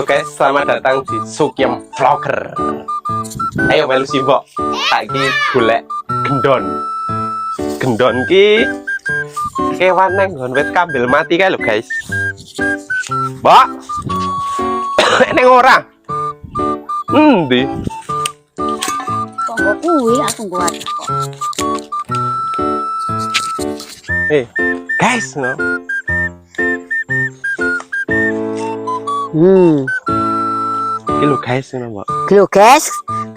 Oke, selamat datang di Sukiem Vlogger. Ayo melu sih, Mbok. Saiki golek gendon. Gendon ki kewan nang nggon wit kambil mati kae lho, guys. Mbok. Ning ora. Endi? Kok nggak kuwi aku buat kok. Guys, no. Iki lho guys, no, Mbok. Lho guys,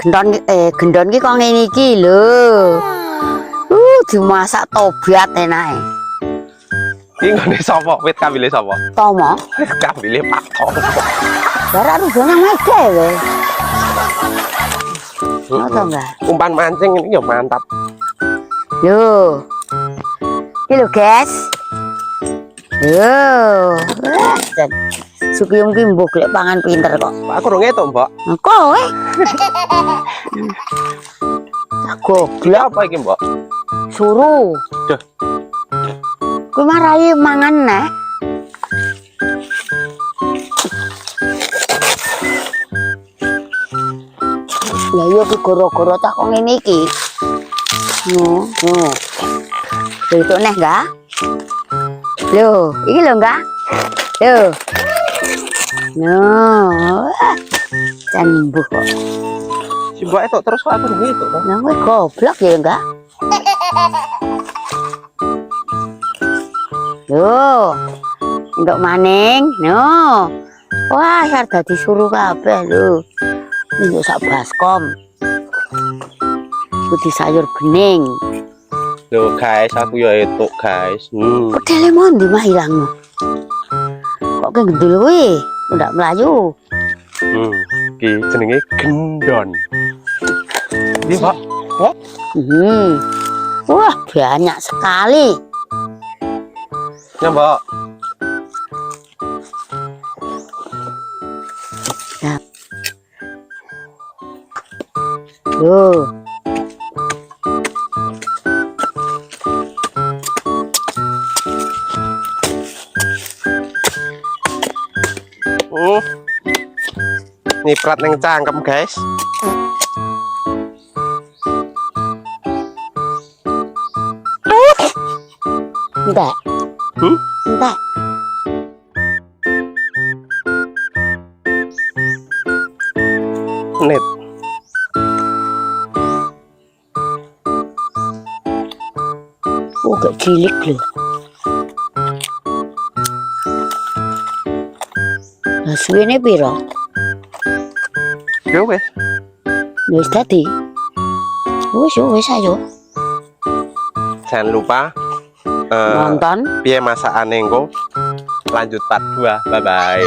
gendon ki kok ngene iki lho. Dimasak tobat enake. Iki nggone sapa? Wit kambile sapa? Tomo. Wit kambile Pak Tomo. Bara rugane mege we. Ngono Mbak. Umpan mancing ini ya mantap. Yo. Iki lho guys. Yo. Sukiem ki mbok lek pangan pinter kok. Aku rung etuk, Mbok. Kowe. Goblok Apa iki, Mbok? suruh. Duh. Kowe marai mangan neh. Ya yo ki goro-goro tak kok ngene iki. No. Itu neh enggak? Lho, iki lho enggak? Lho. No. Cembuh kok. Si Mbok etuk terus kok aku rung etuk to. Nah, kowe goblok ya enggak? Loh. Untuk maning. No. Wah, harga disuruh kabeh lho. Ini sak baskom. Putih sayur bening. Loh guys, aku ya etuk guys. Pedele mondi mah ilangno. Kok ke gendul kuwi? Ndak melayu. Ki jenenge gendon. Ini, Mbok. Wah, Wah, banyak sekali. ya, Mbok. Loh. Niprat neng cangkem, guys. Enggak. Enggak. Net. Oh, gak cilik loh. Nah, suwene piro? Yo wes. Wis dadi. Wis ayo. Jangan lupa Nonton. piye masakane engko. Lanjut part 2. Bye bye.